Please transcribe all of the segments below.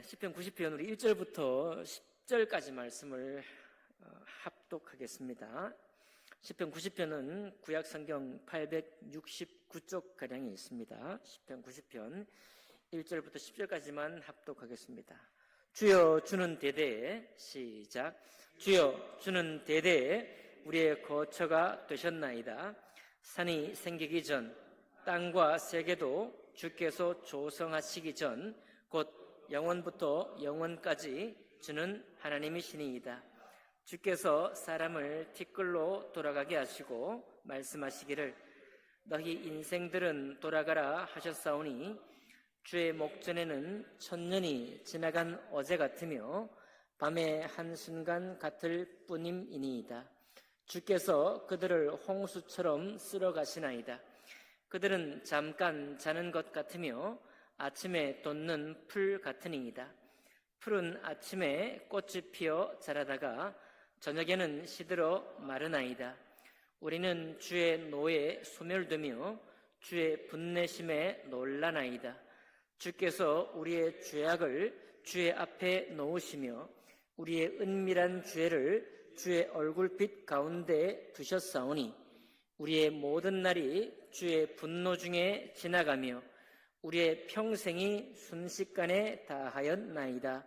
시편 90편 우리 1절부터 10절까지 말씀을 합독하겠습니다. 시편 90편은 구약 성경 869쪽 가량이 있습니다. 시편 90편 1절부터 10절까지만 합독하겠습니다. 주여 주는 대대에 시작. 주여 주는 대대에 우리의 거처가 되셨나이다. 산이 생기기 전 땅과 세계도 주께서 조성하시기 전 곧 영원부터 영원까지 주는 하나님이시니이다. 주께서 사람을 티끌로 돌아가게 하시고 말씀하시기를 너희 인생들은 돌아가라 하셨사오니 주의 목전에는 천년이 지나간 어제 같으며 밤의 한순간 같을 뿐임이니이다. 주께서 그들을 홍수처럼 쓸어 가시나이다. 그들은 잠깐 자는 것 같으며 아침에 돋는 풀 같으니이다. 풀은 아침에 꽃이 피어 자라다가 저녁에는 시들어 마르나이다. 우리는 주의 노에 소멸되며 주의 분내심에 놀라나이다. 주께서 우리의 죄악을 주의 앞에 놓으시며 우리의 은밀한 죄를 주의 얼굴빛 가운데 두셨사오니 우리의 모든 날이 주의 분노 중에 지나가며 우리의 평생이 순식간에 다하였나이다.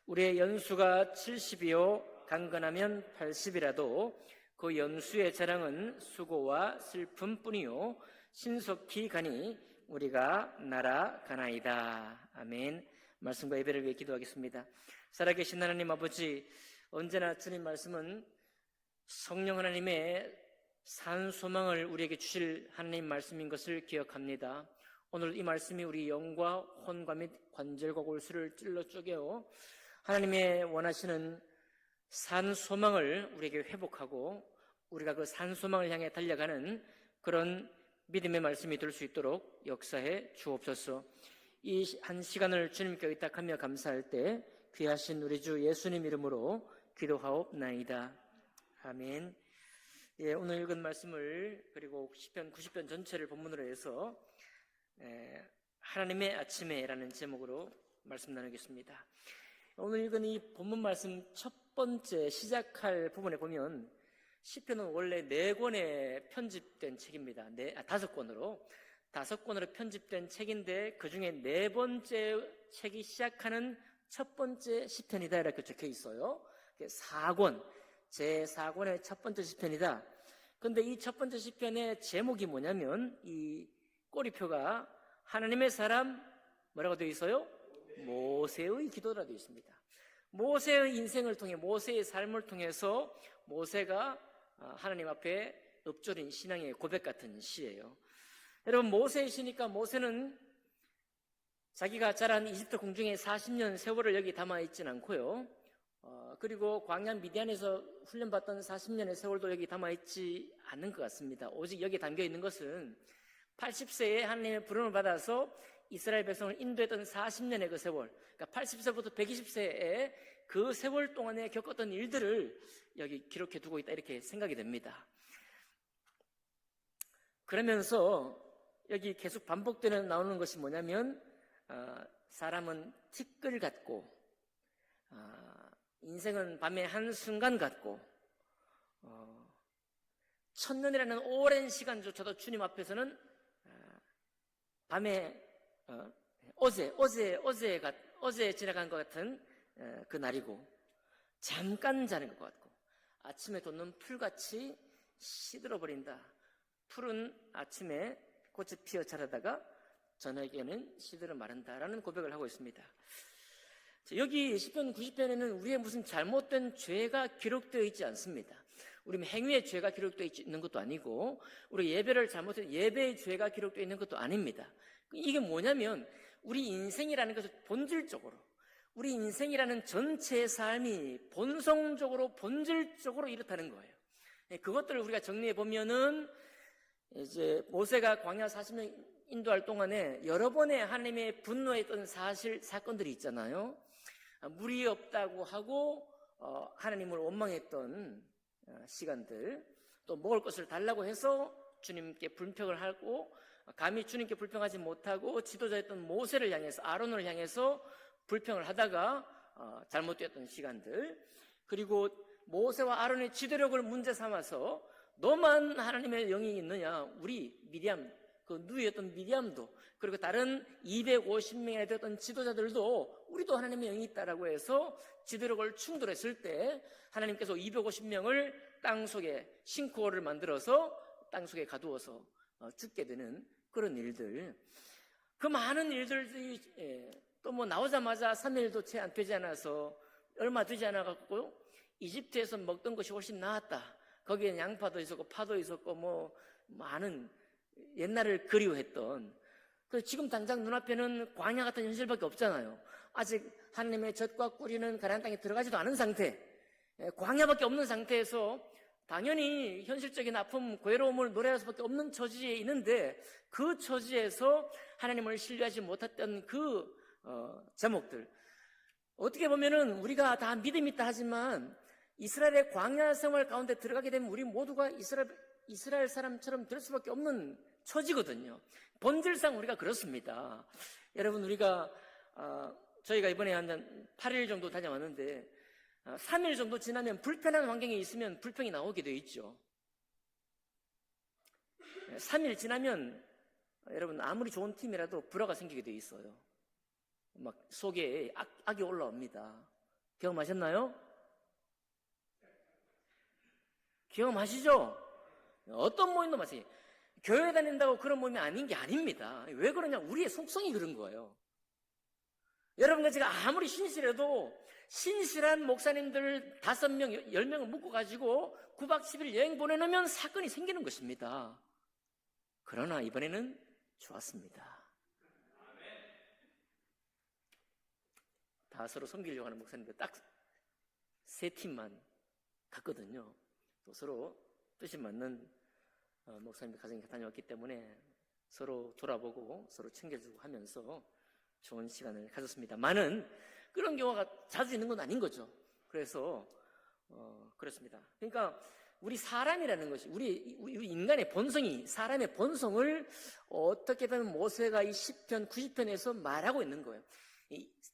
우리의 연수가 70이요 강건하면 80이라도 그 연수의 자랑은 수고와 슬픔뿐이요 신속히 가니 우리가 날아가나이다. 아멘. 말씀과 예배를 위해 기도하겠습니다. 살아계신 하나님 아버지, 언제나 주님 말씀은 성령 하나님의 산 소망을 우리에게 주실 하나님 말씀인 것을 기억합니다. 오늘 이 말씀이 우리 영과 혼과 및 관절과 골수를 찔러 쪼개어 하나님의 원하시는 산 소망을 우리에게 회복하고 우리가 그 산 소망을 향해 달려가는 그런 믿음의 말씀이 될 수 있도록 역사해 주옵소서. 이 한 시간을 주님께 의탁하며 감사할 때 귀하신 우리 주 예수님 이름으로 기도하옵나이다. 아멘. 예, 오늘 읽은 말씀을 그리고 시편 90편 전체를 본문으로 해서 하나님의 아침에라는 제목으로 말씀 나누겠습니다. 오늘 읽은 이 본문 말씀 첫 번째 시작할 부분에 보면 시편은 원래 4권에 편집된 책입니다. 5권으로 편집된 책인데 그 중에 4번째 책이 시작하는 첫 번째 시편이다 이렇게 적혀 있어요. 4권, 제4권의 첫 번째 시편이다. 그런데 이 첫 번째 시편의 제목이 뭐냐면 이 꼬리표가 하나님의 사람 뭐라고 되어 있어요? 모세의 기도라 되어 있습니다. 모세의 인생을 통해 모세의 삶을 통해서 모세가 하나님 앞에 읊조린 신앙의 고백 같은 시예요. 여러분, 모세의 시니까 모세는 자기가 자란 이집트 궁중에 40년 세월을 여기 담아있진 않고요. 그리고 광야 미디안에서 훈련받던 40년의 세월도 여기 담아있지 않는 것 같습니다. 오직 여기 담겨있는 것은 80세에 하나님의 부름을 받아서 이스라엘 백성을 인도했던 40년의 그 세월, 그러니까 80세부터 120세의 그 세월 동안에 겪었던 일들을 여기 기록해 두고 있다 이렇게 생각이 됩니다. 그러면서 여기 계속 나오는 것이 뭐냐면 사람은 티끌 같고 인생은 밤의 한순간 같고 천년이라는 오랜 시간조차도 주님 앞에서는 밤에 어제 지나간 것 같은 그 날이고 잠깐 자는 것 같고 아침에 돋는 풀같이 시들어버린다. 풀은 아침에 꽃이 피어 자라다가 저녁에는 시들어 마른다라는 고백을 하고 있습니다. 여기 시편 90편에는 우리의 무슨 잘못된 죄가 기록되어 있지 않습니다. 우리 행위의 죄가 기록되어 있는 것도 아니고 우리 예배를 잘못한 예배의 죄가 기록되어 있는 것도 아닙니다. 이게 뭐냐면 우리 인생이라는 것을 본질적으로 우리 인생이라는 전체의 삶이 본질적으로 이렇다는 거예요. 그것들을 우리가 정리해 보면은 이제 모세가 광야 40년 인도할 동안에 여러 번의 하나님의 분노했던 사건들이 있잖아요. 물이 없다고 하고 하나님을 원망했던 시간들, 또 먹을 것을 달라고 해서 주님께 불평을 하고 감히 주님께 불평하지 못하고 지도자였던 모세를 향해서 아론을 향해서 불평을 하다가 잘못되었던 시간들, 그리고 모세와 아론의 지도력을 문제 삼아서 너만 하나님의 영이 있느냐, 우리 미디암, 그 누이였던 미디암도, 그리고 다른 250명이나 되었던 지도자들도 우리도 하나님의 영이 있다라고 해서 지도력을 충돌했을 때 하나님께서 250명을 땅속에 싱크홀을 만들어서 땅속에 가두어서 죽게 되는 그런 일들, 그 많은 일들이 또 뭐 나오자마자 3일도 채 안 되지 않아서 얼마 되지 않아 갖고 이집트에서 먹던 것이 훨씬 나았다. 거기에 양파도 있었고 파도 있었고 뭐 많은 옛날을 그리워했던, 지금 당장 눈앞에는 광야 같은 현실밖에 없잖아요. 아직 하나님의 젖과 꿀이는 가나안 땅에 들어가지도 않은 상태, 광야밖에 없는 상태에서 당연히 현실적인 아픔, 괴로움을 노래할 수밖에 없는 처지에 있는데, 그 처지에서 하나님을 신뢰하지 못했던 그 제목들, 어떻게 보면은 우리가 다 믿음 있다 하지만 이스라엘의 광야 생활 가운데 들어가게 되면 우리 모두가 이스라엘 사람처럼 될 수밖에 없는 처지거든요. 본질상 우리가 그렇습니다. 여러분, 저희가 이번에 한 8일 정도 다녀왔는데 3일 정도 지나면 불편한 환경에 있으면 불평이 나오게 되어 있죠. 3일 지나면 여러분, 아무리 좋은 팀이라도 불화가 생기게 되어 있어요. 막 속에 악이 올라옵니다. 경험하셨나요? 경험하시죠? 어떤 모임도 마찬가지. 교회 다닌다고 그런 모임이 아닌 게 아닙니다. 왜 그러냐? 우리의 속성이 그런 거예요. 여러분과 제가 아무리 신실해도 신실한 목사님들 5명, 10명을 묶어가지고 9박 10일 여행 보내놓으면 사건이 생기는 것입니다. 그러나 이번에는 좋았습니다. 다 서로 섬기려고 하는 목사님들 딱 3팀만 갔거든요. 또 서로 뜻이 맞는 목사님들 가정에 다녀왔기 때문에 서로 돌아보고 서로 챙겨주고 하면서 좋은 시간을 가졌습니다. 많은 그런 경우가 자주 있는 건 아닌 거죠. 그래서 그렇습니다. 그러니까 우리 사람이라는 것이, 우리 인간의 본성이, 사람의 본성을 어떻게 보면 모세가 이 10편, 90편에서 말하고 있는 거예요.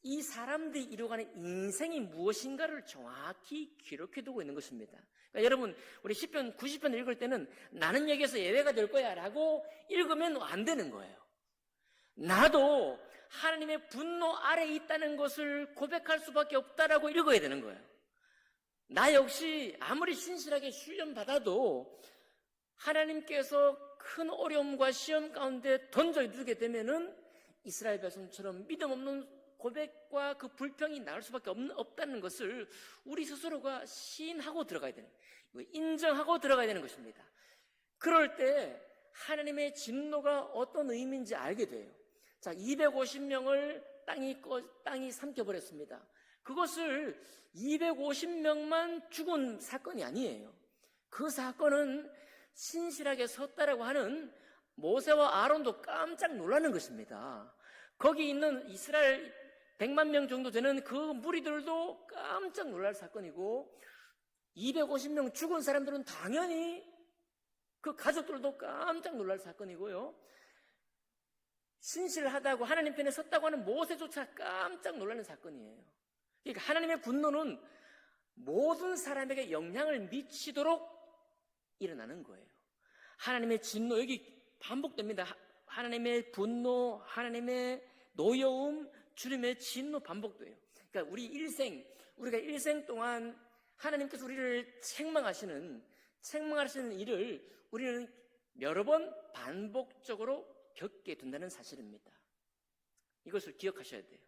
이 사람들이 이루어가는 인생이 무엇인가를 정확히 기록해두고 있는 것입니다. 그러니까 여러분, 우리 10편, 90편 읽을 때는 나는 여기에서 예외가 될 거야 라고 읽으면 안 되는 거예요. 나도 하나님의 분노 아래에 있다는 것을 고백할 수밖에 없다라고 읽어야 되는 거예요. 나 역시 아무리 신실하게 훈련받아도 하나님께서 큰 어려움과 시험 가운데 던져두게 되면은 이스라엘 백성처럼 믿음 없는 고백과 그 불평이 나올 수밖에 없다는 것을 우리 스스로가 시인하고 들어가야 되는 거예요. 인정하고 들어가야 되는 것입니다. 그럴 때 하나님의 진노가 어떤 의미인지 알게 돼요. 자, 250명을 땅이 삼켜버렸습니다. 그것을 250명만 죽은 사건이 아니에요. 그 사건은 신실하게 섰다라고 하는 모세와 아론도 깜짝 놀라는 것입니다. 거기 있는 이스라엘 100만 명 정도 되는 그 무리들도 깜짝 놀랄 사건이고, 250명 죽은 사람들은 당연히 그 가족들도 깜짝 놀랄 사건이고요. 신실하다고 하나님 편에 섰다고 하는 모세조차 깜짝 놀라는 사건이에요. 그러니까 하나님의 분노는 모든 사람에게 영향을 미치도록 일어나는 거예요. 하나님의 진노, 여기 반복됩니다. 하나님의 분노, 하나님의 노여움, 주님의 진노 반복돼요. 그러니까 우리가 일생 동안 하나님께서 우리를 책망하시는 일을 우리는 여러 번 반복적으로 겪게 된다는 사실입니다. 이것을 기억하셔야 돼요.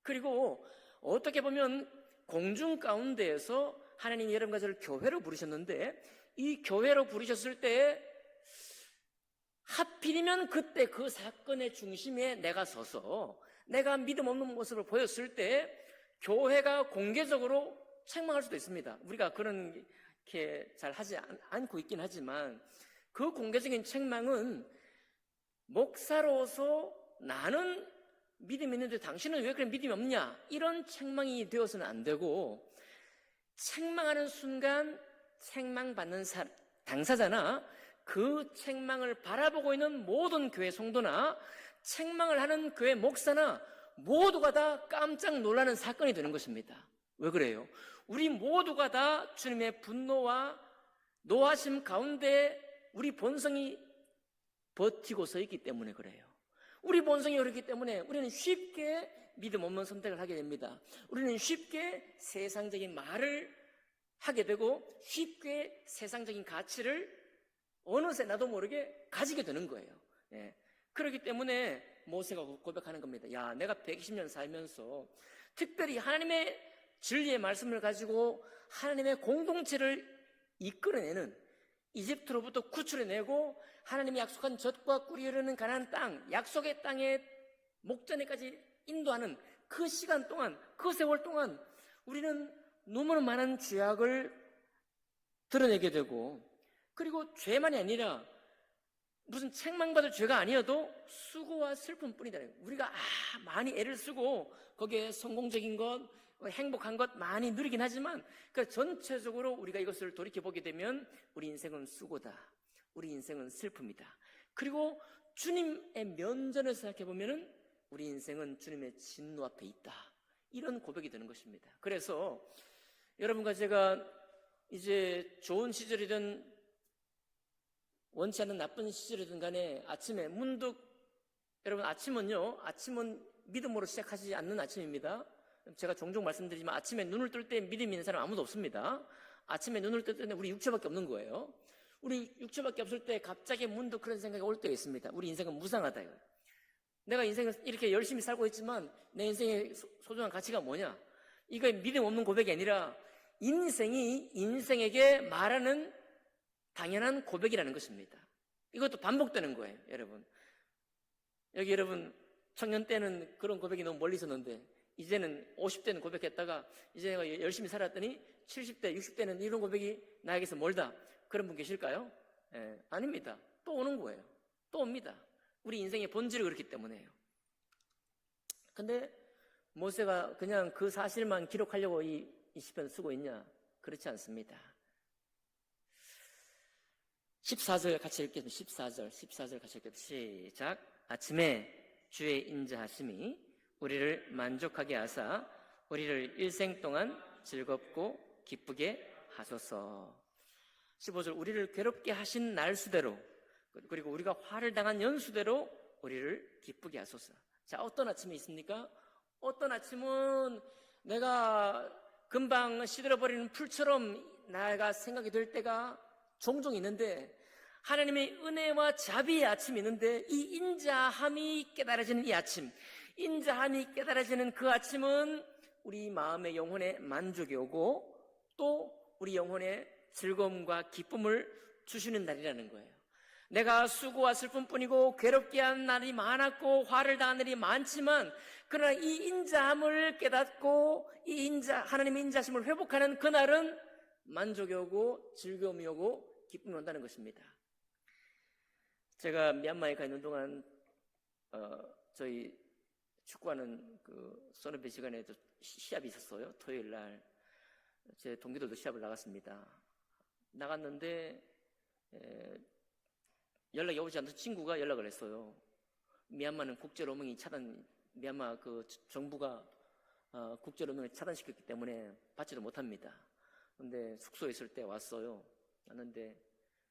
그리고 어떻게 보면 공중 가운데에서 하나님이 여러분과 저를 교회로 부르셨는데, 이 교회로 부르셨을 때 하필이면 그때 그 사건의 중심에 내가 서서 내가 믿음 없는 모습을 보였을 때 교회가 공개적으로 책망할 수도 있습니다. 우리가 그렇게 잘 하지 않고 있긴 하지만, 그 공개적인 책망은 목사로서 나는 믿음이 있는데 당신은 왜 그래 믿음이 없냐, 이런 책망이 되어서는 안 되고, 책망하는 순간 책망받는 당사자나 그 책망을 바라보고 있는 모든 교회 성도나 책망을 하는 교회 목사나 모두가 다 깜짝 놀라는 사건이 되는 것입니다. 왜 그래요? 우리 모두가 다 주님의 분노와 노하심 가운데 우리 본성이 버티고 서 있기 때문에 그래요. 우리 본성이 그렇기 때문에 우리는 쉽게 믿음 없는 선택을 하게 됩니다. 우리는 쉽게 세상적인 말을 하게 되고 쉽게 세상적인 가치를 어느새 나도 모르게 가지게 되는 거예요. 예. 그렇기 때문에 모세가 고백하는 겁니다. 야, 내가 120년 살면서 특별히 하나님의 진리의 말씀을 가지고 하나님의 공동체를 이끌어내는, 이집트로부터 구출해내고 하나님이 약속한 젖과 꿀이 흐르는 가나안 땅, 약속의 땅의 목전에까지 인도하는 그 시간 동안, 그 세월 동안 우리는 너무나 많은 죄악을 드러내게 되고, 그리고 죄만이 아니라 무슨 책망받을 죄가 아니어도 수고와 슬픔뿐이다. 우리가 많이 애를 쓰고 거기에 성공적인 것, 행복한 것 많이 누리긴 하지만 그 전체적으로 우리가 이것을 돌이켜보게 되면 우리 인생은 수고다, 우리 인생은 슬픔이다. 그리고 주님의 면전에서 생각해보면 우리 인생은 주님의 진노 앞에 있다, 이런 고백이 되는 것입니다. 그래서 여러분과 제가 이제 좋은 시절이든 원치 않는 나쁜 시절이든 간에 아침에 문득, 여러분 아침은 믿음으로 시작하지 않는 아침입니다. 제가 종종 말씀드리지만 아침에 눈을 뜰 때 믿음이 있는 사람 아무도 없습니다. 아침에 눈을 뜰 때는 우리 육체밖에 없는 거예요. 우리 육체밖에 없을 때 갑자기 문득 그런 생각이 올 때가 있습니다. 우리 인생은 무상하다. 내가 인생을 이렇게 열심히 살고 있지만 내 인생의 소중한 가치가 뭐냐? 이거 믿음 없는 고백이 아니라 인생이 인생에게 말하는 당연한 고백이라는 것입니다. 이것도 반복되는 거예요, 여러분. 여기 여러분 청년 때는 그런 고백이 너무 멀리 있었는데 이제는 50대는 고백했다가 이제 내가 열심히 살았더니 70대, 60대는 이런 고백이 나에게서 멀다. 그런 분 계실까요? 아닙니다. 또 오는 거예요. 또 옵니다. 우리 인생의 본질이 그렇기 때문에요. 근데 모세가 그냥 그 사실만 기록하려고 이 시편을 쓰고 있냐? 그렇지 않습니다. 14절 같이 읽겠습니다. 14절 같이 읽겠습니다. 시작. 아침에 주의 인자하심이 우리를 만족하게 하사 우리를 일생 동안 즐겁고 기쁘게 하소서. 15절. 우리를 괴롭게 하신 날수대로, 그리고 우리가 화를 당한 연수대로 우리를 기쁘게 하소서. 자, 어떤 아침이 있습니까? 어떤 아침은 내가 금방 시들어버리는 풀처럼 내가 생각이 될 때가 종종 있는데, 하나님의 은혜와 자비의 아침이 있는데, 이 인자함이 깨달아지는 이 아침, 인자함이 깨달아지는 그 아침은 우리 마음의 영혼의 만족이 오고 또 우리 영혼의 즐거움과 기쁨을 주시는 날이라는 거예요. 내가 수고와 슬픔뿐이고 괴롭게 한 날이 많았고 화를 당한 날이 많지만, 그러나 이 인자함을 깨닫고 하나님의 인자심을 회복하는 그날은 만족이 오고 즐거움이 오고 기쁨이 온다는 것입니다. 제가 미얀마에 가 있는 동안 저희 축구하는 그 소노베 시간에 시합이 있었어요. 토요일 날 제 동기들도 시합을 나갔습니다. 나갔는데 연락이 오지 않던 친구가 연락을 했어요. 미얀마는 국제로밍이 미얀마 그 정부가 국제로밍을 차단시켰기 때문에 받지도 못합니다. 근데 숙소에 있을 때 왔어요. 왔는데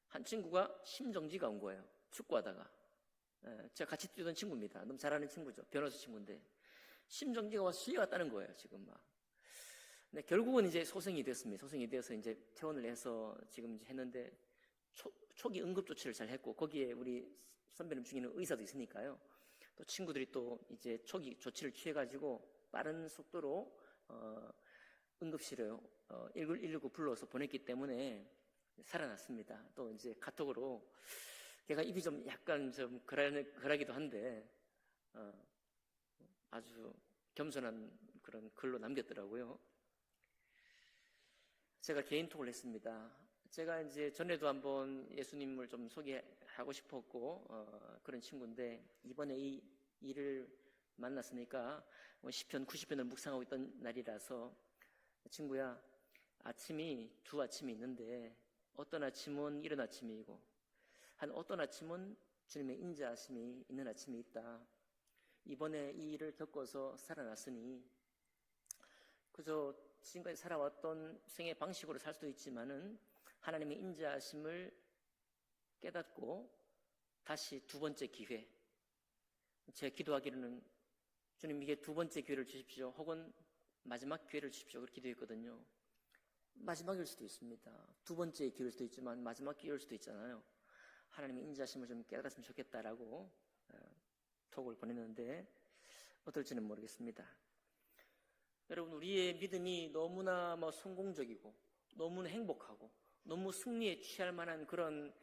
한 친구가 심정지가 온 거예요. 축구하다가. 제가 같이 뛰던 친구입니다. 너무 잘하는 친구죠. 변호사 친구인데 심정지가 와서 실려갔다는 거예요. 지금 막. 근데 결국은 이제 소생이 됐습니다. 소생이 되어서 이제 퇴원을 해서 지금 이제 했는데 초기 응급 조치를 잘 했고, 거기에 우리 선배님 중에는 의사도 있으니까요. 또 친구들이 또 이제 초기 조치를 취해가지고 빠른 속도로 응급실에 119 불러서 보냈기 때문에 살아났습니다. 또 이제 카톡으로 걔가 입이 좀 약간 좀 그러기도 한데 아주 겸손한 그런 글로 남겼더라고요. 제가 개인톡을 했습니다. 제가 이제 전에도 한번 예수님을 좀 소개하고 싶었고 그런 친구인데, 이번에 이 일을 만났으니까 시편 90편을 묵상하고 있던 날이라서, 친구야, 두 아침이 있는데 어떤 아침은 이런 아침이고 어떤 아침은 주님의 인자하심이 있는 아침이 있다. 이번에 이 일을 겪어서 살아났으니 그저 지금까지 살아왔던 생의 방식으로 살 수도 있지만은 하나님의 인자하심을 깨닫고 다시 두 번째 기회, 제 기도하기로는 주님 이게 두 번째 기회를 주십시오 혹은 마지막 기회를 주십시오 그렇게 기도했거든요. 마지막일 수도 있습니다. 두 번째 기회일 수도 있지만 마지막 기회일 수도 있잖아요. 하나님의 인자하심을 좀 깨달았으면 좋겠다라고 톡을 보냈는데 어떨지는 모르겠습니다. 여러분, 우리의 믿음이 너무나 성공적이고 너무나 행복하고 너무 승리에 취할 만한 그런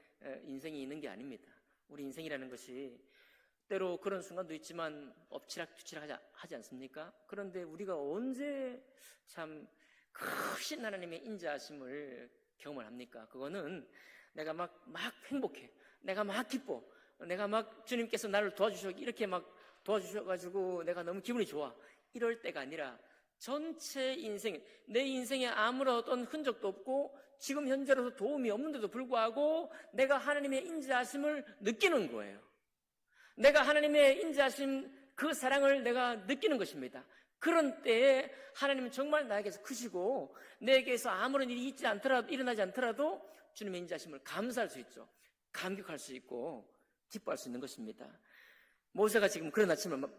인생이 있는 게 아닙니다. 우리 인생이라는 것이 때로 그런 순간도 있지만 엎치락뒤치락 하지 않습니까? 그런데 우리가 언제 참 크신 하나님의 인자하심을 경험을 합니까? 그거는 내가 막 행복해, 내가 막 기뻐, 내가 막 주님께서 나를 도와주셔 이렇게 막 도와주셔가지고 내가 너무 기분이 좋아 이럴 때가 아니라 전체 인생, 내 인생에 아무런 어떤 흔적도 없고 지금 현재로서 도움이 없는데도 불구하고 내가 하나님의 인자하심을 느끼는 거예요. 내가 하나님의 인자하심 그 사랑을 내가 느끼는 것입니다. 그런 때에 하나님은 정말 나에게서 크시고 내게서 아무런 일이 일어나지 않더라도 주님의 인자하심을 감사할 수 있죠. 감격할 수 있고 기뻐할 수 있는 것입니다. 모세가 지금 그런 아침을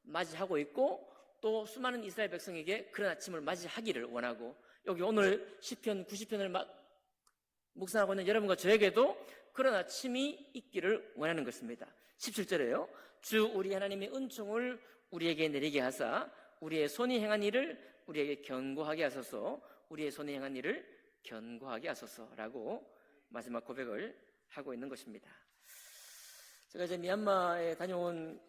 맞이하고 있고 또 수많은 이스라엘 백성에게 그런 아침을 맞이하기를 원하고 여기 오늘 시편 90편을 묵상하고 있는 여러분과 저에게도 그런 아침이 있기를 원하는 것입니다. 17절에요. 주 우리 하나님의 은총을 우리에게 내리게 하사 우리의 손이 행한 일을 우리에게 견고하게 하소서, 우리의 손이 행한 일을 견고하게 하소서라고 마지막 고백을 하고 있는 것입니다. 제가 이제 미얀마에 다녀온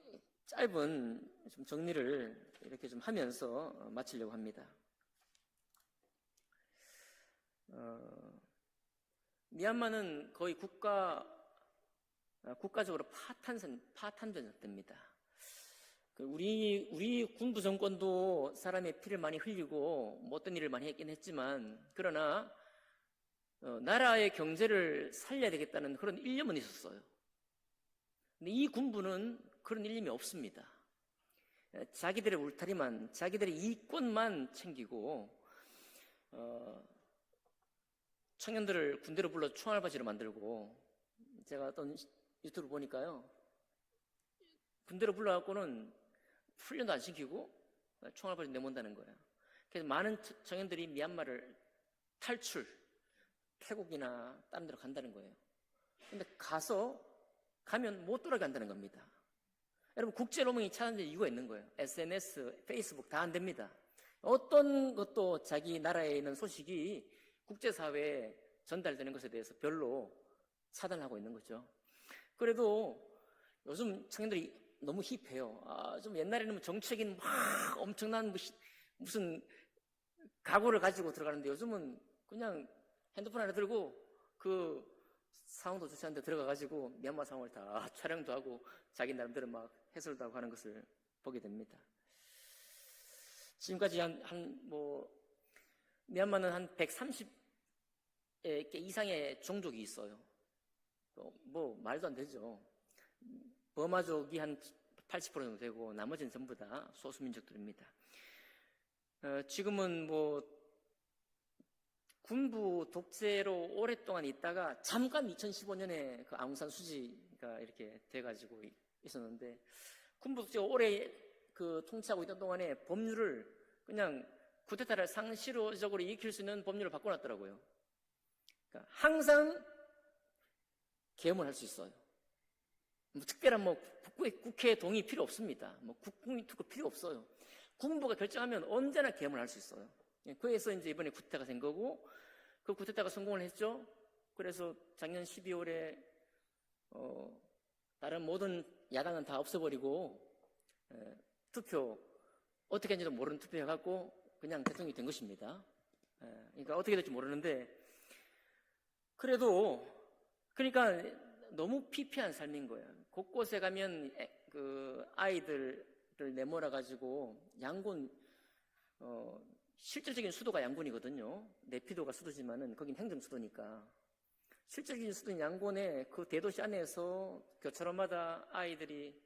짧은 좀 정리를 이렇게 좀 하면서 마치려고 합니다. 미얀마는 거의 국가적으로 파탄된 상태입니다. 우리 군부 정권도 사람의 피를 많이 흘리고 어떤 일을 많이 했긴 했지만 그러나 나라의 경제를 살려야 되겠다는 그런 일념은 있었어요. 근데 이 군부는 그런 일념이 없습니다. 자기들의 울타리만, 자기들의 이권만 챙기고 청년들을 군대로 불러 총알바지로 만들고, 제가 어떤 유튜브를 보니까요, 군대로 불러갖고는 훈련도 안 시키고 총알바지 내몬다는 거예요. 그래서 많은 청년들이 미얀마를 태국이나 다른 데로 간다는 거예요. 근데 가면 못 돌아간다는 겁니다. 여러분, 국제로밍이 차단된 이유가 있는 거예요. SNS, 페이스북 다 안 됩니다. 어떤 것도 자기 나라에 있는 소식이 국제사회에 전달되는 것에 대해서 별로 차단하고 있는 거죠. 그래도 요즘 청년들이 너무 힙해요. 좀 옛날에는 정책인 엄청난 무슨 각오를 가지고 들어가는데 요즘은 그냥 핸드폰 하나 들고 그 상황도 좋지 않은데 들어가가지고 미얀마 상황을 다 촬영도 하고 자기 나름대로 막 해설도 하고 하는 것을 보게 됩니다. 지금까지 미얀마는 한 130개 이상의 종족이 있어요. 말도 안 되죠. 버마족이 한 80% 정도 되고 나머지는 전부 다 소수민족들입니다. 지금은 군부 독재로 오랫동안 있다가 잠깐 2015년에 그 아웅산 수지가 이렇게 돼가지고 있었는데, 군부 독재가 오래 통치하고 있던 동안에 법률을 그냥 쿠데타를 상시적으로 일으킬 수 있는 법률을 바꿔놨더라고요. 그러니까 항상 계엄을 할 수 있어요. 특별한 국회 동의 필요 없습니다. 국민 투표 필요 없어요. 군부가 결정하면 언제나 계엄을 할 수 있어요. 그래서 이제 이번에 쿠데타가 된 거고, 그 쿠데타가 성공을 했죠. 그래서 작년 12월에 다른 모든 야당은 다 없애버리고 투표 어떻게 했는지도 모르는 투표해갖고 그냥 대통령이 된 것입니다. 그러니까 어떻게 될지 모르는데, 그러니까 너무 피폐한 삶인 거예요. 곳곳에 가면 아이들을 내몰아가지고 양곤, 실질적인 수도가 양곤이거든요. 네피도가 수도지만은 거긴 행정 수도니까. 실질적인 수도인 양곤에 그 대도시 안에서 교차로마다 아이들이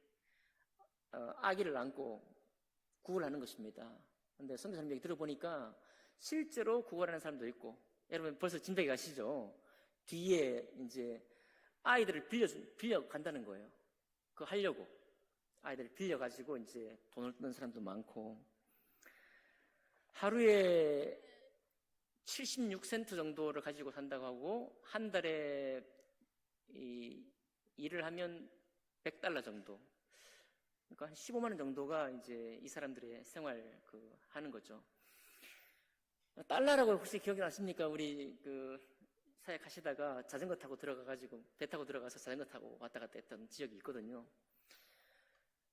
아기를 안고 구걸을 하는 것입니다. 그런데 선교사님 얘기 들어보니까 실제로 구걸하는 사람도 있고, 여러분 벌써 짐작이 가시죠? 뒤에 이제 아이들을 빌려 간다는 거예요. 그거 하려고. 아이들을 빌려가지고 이제 돈을 쓰는 사람도 많고, 하루에 76센트 정도를 가지고 산다고 하고, 한 달에 일을 하면 $100 정도. 그러니까 한 15만 원 정도가 이제 이 사람들의 생활 하는 거죠. 달러라고 혹시 기억이 나십니까? 우리 사회 가시다가 자전거 타고 들어가가지고 배 타고 들어가서 자전거 타고 왔다 갔다 했던 지역이 있거든요.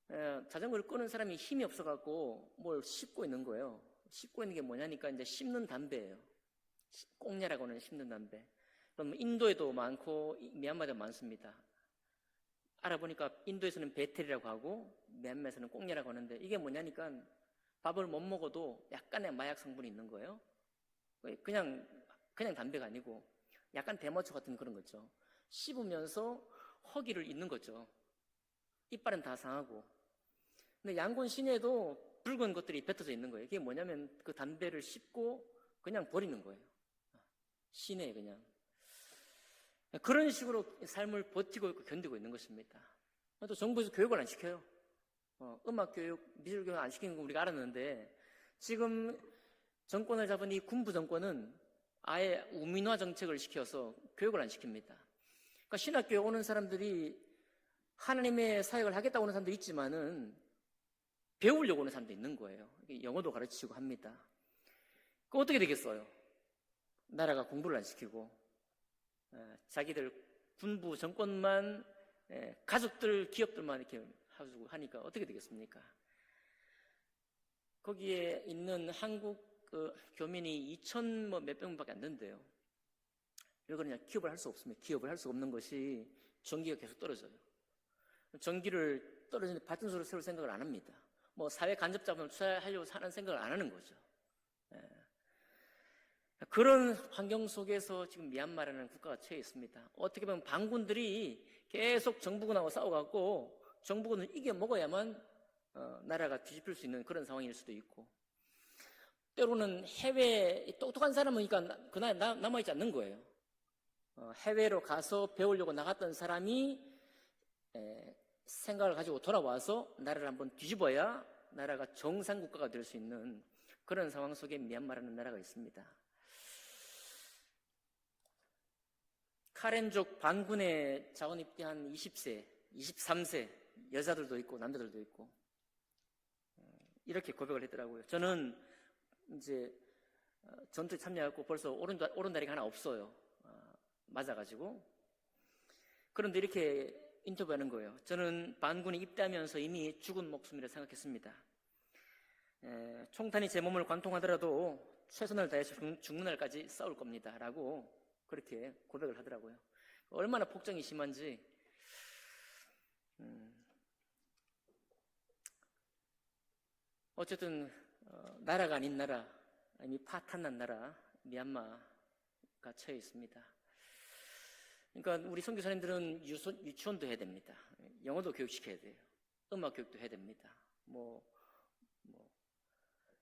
자전거를 끄는 사람이 힘이 없어갖고 뭘 씹고 있는 거예요. 씹고 있는 게 뭐냐니까 이제 씹는 담배예요. 꽁냐라고 하는 씹는 담배. 그럼 인도에도 많고 미얀마도 많습니다. 알아보니까 인도에서는 베텔이라고 하고 미얀마에서는 꽁냐라고 하는데, 이게 뭐냐니까 밥을 못 먹어도 약간의 마약 성분이 있는 거예요. 그냥 담배가 아니고 약간 대마초 같은 그런 거죠. 씹으면서 허기를 잊는 거죠. 이빨은 다 상하고. 근데 양곤 시내에도 붉은 것들이 뱉어져 있는 거예요. 이게 뭐냐면 그 담배를 씹고 그냥 버리는 거예요. 시내에 그냥. 그런 식으로 삶을 버티고 있고 견디고 있는 것입니다. 또 정부에서 교육을 안 시켜요. 음악 교육, 미술 교육 안 시키는 거 우리가 알았는데, 지금 정권을 잡은 이 군부 정권은 아예 우민화 정책을 시켜서 교육을 안 시킵니다. 그러니까 신학교에 오는 사람들이 하나님의 사역을 하겠다고 오는 사람도 있지만은 배우려고 오는 사람도 있는 거예요. 영어도 가르치고 합니다. 그 어떻게 되겠어요? 나라가 공부를 안 시키고 자기들 군부 정권만, 가족들, 기업들만 이렇게 하니까 어떻게 되겠습니까? 거기에 있는 한국 교민이 2,000 몇 명밖에 안 된대요. 왜 그러냐? 기업을 할 수 없습니다. 기업을 할 수 없는 것이 전기가 계속 떨어져요. 전기를 떨어지는데 발전소를 세울 생각을 안 합니다. 사회 간접 자본을 투자하려고 하는 생각을 안 하는 거죠. 그런 환경 속에서 지금 미얀마라는 국가가 처해 있습니다. 어떻게 보면 반군들이 계속 정부군하고 싸워갖고 정부군을 이겨 먹어야만 나라가 뒤집힐 수 있는 그런 상황일 수도 있고, 때로는 해외 똑똑한 사람이니까 그날 남아있지 않는 거예요. 해외로 가서 배우려고 나갔던 사람이 생각을 가지고 돌아와서 나라를 한번 뒤집어야 나라가 정상국가가 될 수 있는 그런 상황 속에 미얀마라는 나라가 있습니다. 카렌족 반군에 자원 입대한 20세, 23세 여자들도 있고 남자들도 있고 이렇게 고백을 했더라고요. 저는 이제 전투에 참여하고 벌써 오른다리가 하나 없어요. 맞아가지고. 그런데 이렇게 인터뷰하는 거예요. 저는 반군에 입대하면서 이미 죽은 목숨이라 생각했습니다. 총탄이 제 몸을 관통하더라도 최선을 다해서 죽는 날까지 싸울 겁니다. 라고 그렇게 고백을 하더라고요. 얼마나 폭정이 심한지. 어쨌든 나라가 아닌 나라, 이미 파탄난 나라 미얀마가 처해 있습니다. 그러니까 우리 선교사님들은 유치원도 해야 됩니다. 영어도 교육시켜야 돼요. 음악 교육도 해야 됩니다.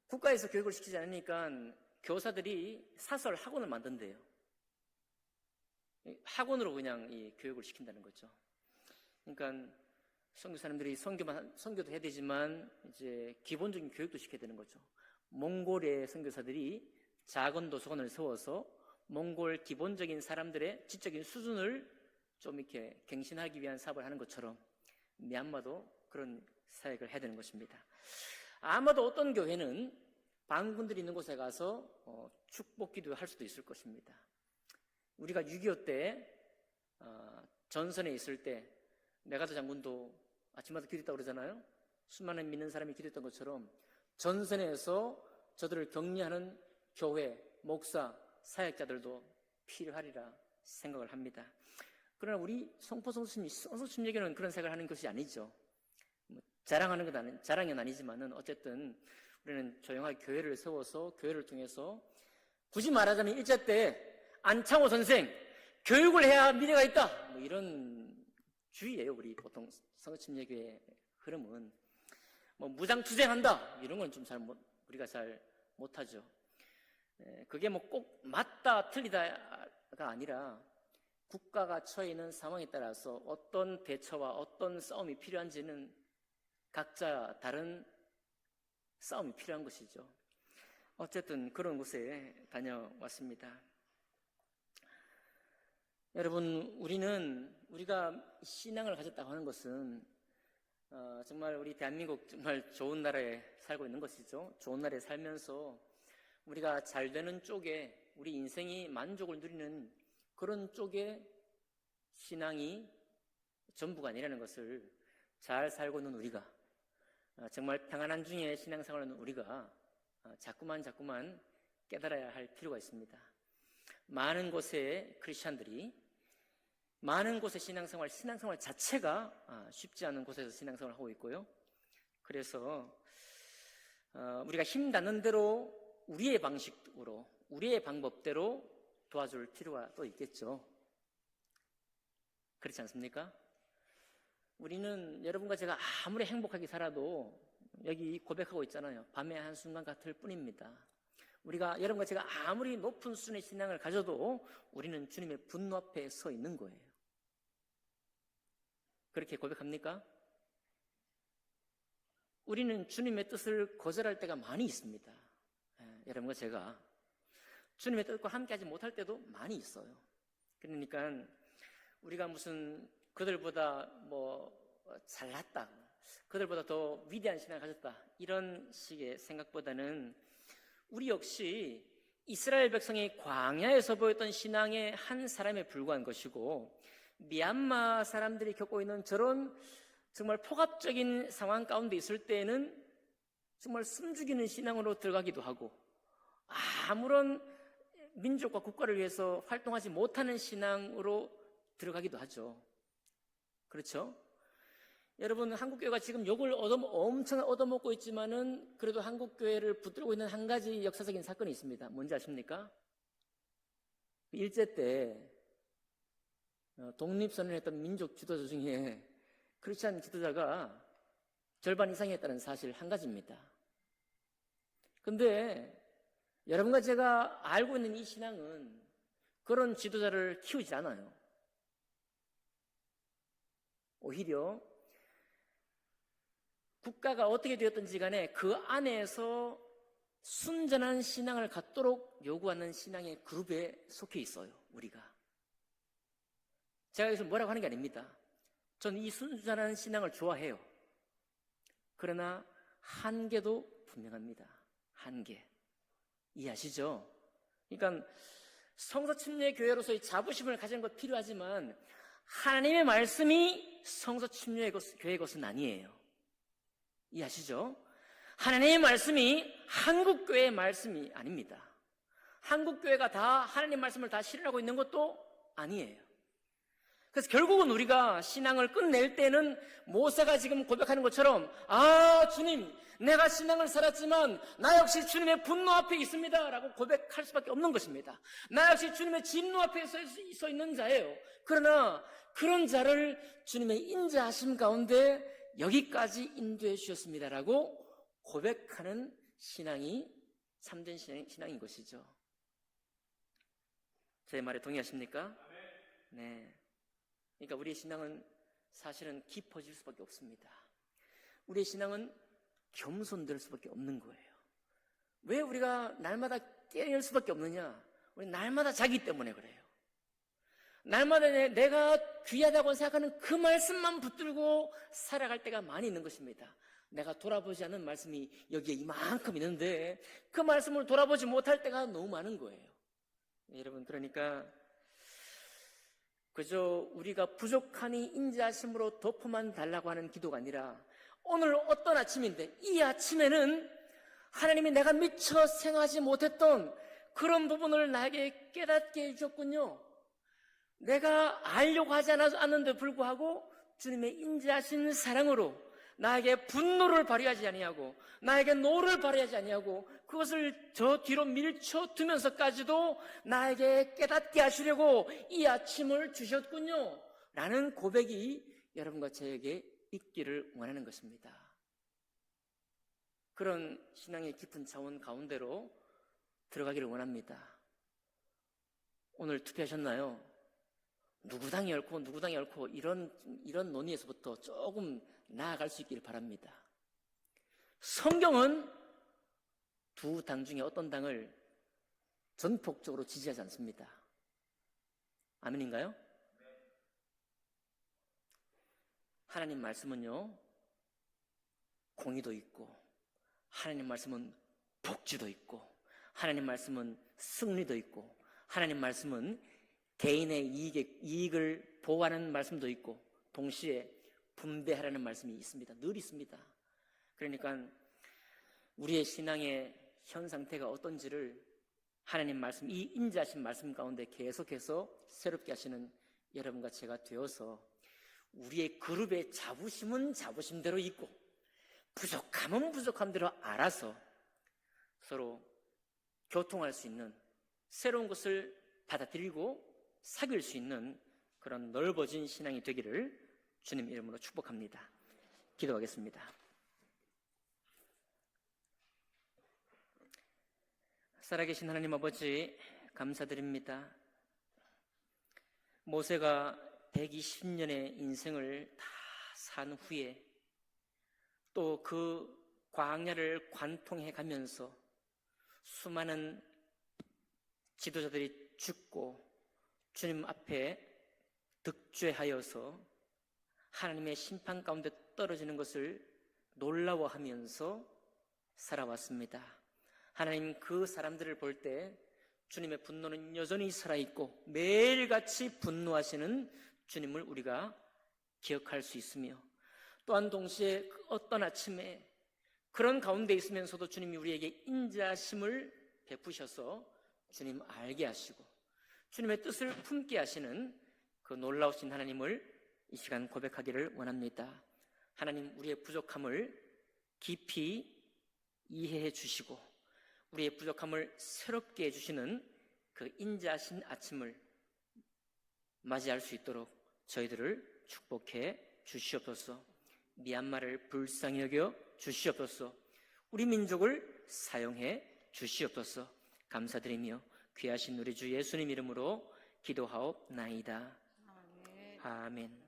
국가에서 교육을 시키지 않으니까 교사들이 사설 학원을 만든대요. 학원으로 그냥 이 교육을 시킨다는 거죠. 그러니까 선교사님들이 선교도 해야 되지만 이제 기본적인 교육도 시켜야 되는 거죠. 몽골의 선교사들이 작은 도서관을 세워서 몽골 기본적인 사람들의 지적인 수준을 좀 이렇게 갱신하기 위한 사업을 하는 것처럼 미얀마도 그런 사역을 해야 되는 것입니다. 아마도 어떤 교회는 반군들이 있는 곳에 가서 축복 기도할 수도 있을 것입니다. 우리가 6.25 때 전선에 있을 때 메가더 장군도 아침마다 기도했다고 그러잖아요. 수많은 믿는 사람이 기도했던 것처럼 전선에서 저들을 격려하는 교회, 목사, 사역자들도 필요하리라 생각을 합니다. 그러나 우리 성포성수침례교는 그런 생각을 하는 것이 아니죠. 자랑은 아니지만은 어쨌든 우리는 조용하게 교회를 세워서 교회를 통해서 굳이 말하자면 일제 때 안창호 선생 교육을 해야 미래가 있다 이런 주의예요. 우리 보통 성포침례교의 흐름은. 뭐 무장투쟁한다 이런 건 좀 우리가 잘 못하죠. 그게 뭐 꼭 맞다 틀리다가 아니라 국가가 처해 있는 상황에 따라서 어떤 대처와 어떤 싸움이 필요한지는 각자 다른 싸움이 필요한 것이죠. 어쨌든 그런 곳에 다녀왔습니다. 여러분, 우리가 신앙을 가졌다고 하는 것은 정말 우리 대한민국 정말 좋은 나라에 살고 있는 것이죠. 좋은 나라에 살면서 우리가 잘 되는 쪽에 우리 인생이 만족을 누리는 그런 쪽에 신앙이 전부가 아니라는 것을 잘 살고 있는 우리가, 정말 평안한 중에 신앙생활을 하는 우리가 자꾸만 깨달아야 할 필요가 있습니다. 많은 곳의 크리스찬들이, 많은 곳의 신앙생활 자체가 쉽지 않은 곳에서 신앙생활을 하고 있고요. 그래서 우리가 힘 닿는 대로 우리의 방식으로, 우리의 방법대로 도와줄 필요가 또 있겠죠. 그렇지 않습니까? 우리는 여러분과 제가 아무리 행복하게 살아도 여기 고백하고 있잖아요. 밤의 한순간 같을 뿐입니다. 여러분과 제가 아무리 높은 수준의 신앙을 가져도 우리는 주님의 분노 앞에 서 있는 거예요. 그렇게 고백합니까? 우리는 주님의 뜻을 거절할 때가 많이 있습니다. 여러분과 제가 주님의 뜻과 함께하지 못할 때도 많이 있어요. 그러니까 우리가 무슨 그들보다 잘났다, 그들보다 더 위대한 신앙을 가졌다 이런 식의 생각보다는 우리 역시 이스라엘 백성이 광야에서 보였던 신앙의 한 사람에 불과한 것이고, 미얀마 사람들이 겪고 있는 저런 정말 폭압적인 상황 가운데 있을 때에는 정말 숨죽이는 신앙으로 들어가기도 하고, 아무런 민족과 국가를 위해서 활동하지 못하는 신앙으로 들어가기도 하죠. 그렇죠? 여러분, 한국교회가 지금 욕을 엄청 얻어먹고 있지만은 그래도 한국교회를 붙들고 있는 한 가지 역사적인 사건이 있습니다. 뭔지 아십니까? 일제 때 독립선언을 했던 민족 지도자 중에 크리스찬 지도자가 절반 이상이었다는 사실 한 가지입니다. 근데 여러분과 제가 알고 있는 이 신앙은 그런 지도자를 키우지 않아요. 오히려 국가가 어떻게 되었든지 간에 그 안에서 순전한 신앙을 갖도록 요구하는 신앙의 그룹에 속해 있어요, 우리가. 제가 여기서 뭐라고 하는 게 아닙니다. 전 이 순전한 신앙을 좋아해요. 그러나 한계도 분명합니다. 한계. 이해하시죠? 그러니까 성서 침례 교회로서의 자부심을 가지는 것 필요하지만 하나님의 말씀이 성서 침례 교회의 것은 아니에요. 이해하시죠? 하나님의 말씀이 한국교회의 말씀이 아닙니다. 한국교회가 다 하나님 말씀을 다 실현하고 있는 것도 아니에요. 그래서 결국은 우리가 신앙을 끝낼 때는 모세가 지금 고백하는 것처럼, 주님, 내가 신앙을 살았지만 나 역시 주님의 분노 앞에 있습니다 라고 고백할 수밖에 없는 것입니다. 나 역시 주님의 진노 앞에 서 있는 자예요. 그러나 그런 자를 주님의 인자하심 가운데 여기까지 인도해 주셨습니다라고 고백하는 신앙이 참된 신앙인 것이죠. 제 말에 동의하십니까? 네. 그러니까 우리의 신앙은 사실은 깊어질 수밖에 없습니다. 우리의 신앙은 겸손될 수밖에 없는 거예요. 왜 우리가 날마다 깨어날 수밖에 없느냐? 우리 날마다 자기 때문에 그래요. 날마다 내가 귀하다고 생각하는 그 말씀만 붙들고 살아갈 때가 많이 있는 것입니다. 내가 돌아보지 않은 말씀이 여기에 이만큼 있는데 그 말씀을 돌아보지 못할 때가 너무 많은 거예요. 여러분, 그러니까 그저 우리가 부족하니 인자하심으로 덮어만 달라고 하는 기도가 아니라, 오늘 어떤 아침인데 이 아침에는 하나님이 내가 미처 생각하지 못했던 그런 부분을 나에게 깨닫게 해주셨군요. 내가 알려고 하지 않았는데 불구하고 주님의 인자하신 사랑으로 나에게 분노를 발휘하지 아니하고 나에게 노를 발휘하지 아니하고 그것을 저 뒤로 밀쳐두면서까지도 나에게 깨닫게 하시려고 이 아침을 주셨군요 라는 고백이 여러분과 저에게 있기를 원하는 것입니다. 그런 신앙의 깊은 차원 가운데로 들어가기를 원합니다. 오늘 투표하셨나요? 누구 당이 옳고 누구 당이 옳고 이런 논의에서부터 조금 나아갈 수 있기를 바랍니다. 성경은 두 당 중에 어떤 당을 전폭적으로 지지하지 않습니다. 아멘인가요? 하나님 말씀은요, 공의도 있고, 하나님 말씀은 복지도 있고, 하나님 말씀은 승리도 있고, 하나님 말씀은 개인의 이익을 보호하는 말씀도 있고, 동시에 분배하라는 말씀이 있습니다. 늘 있습니다. 그러니까 우리의 신앙의 현 상태가 어떤지를 하나님 말씀, 이 인자하신 말씀 가운데 계속해서 새롭게 하시는 여러분과 제가 되어서 우리의 그룹의 자부심은 자부심대로 있고 부족함은 부족함대로 알아서 서로 교통할 수 있는, 새로운 것을 받아들이고 사귈 수 있는 그런 넓어진 신앙이 되기를 주님 이름으로 축복합니다. 기도하겠습니다. 살아계신 하나님 아버지, 감사드립니다. 모세가 120년의 인생을 다 산 후에 또 그 광야를 관통해 가면서 수많은 지도자들이 죽고 주님 앞에 득죄하여서 하나님의 심판 가운데 떨어지는 것을 놀라워하면서 살아왔습니다. 하나님, 그 사람들을 볼 때 주님의 분노는 여전히 살아있고 매일같이 분노하시는 주님을 우리가 기억할 수 있으며, 또한 동시에 그 어떤 아침에 그런 가운데 있으면서도 주님이 우리에게 인자심을 베푸셔서 주님 알게 하시고 주님의 뜻을 품게 하시는 그 놀라우신 하나님을 이 시간 고백하기를 원합니다. 하나님, 우리의 부족함을 깊이 이해해 주시고 우리의 부족함을 새롭게 해주시는 그 인자하신 아침을 맞이할 수 있도록 저희들을 축복해 주시옵소서. 미얀마를 불쌍히 여겨 주시옵소서. 우리 민족을 사용해 주시옵소서. 감사드리며 귀하신 우리 주 예수님 이름으로 기도하옵나이다. 아멘.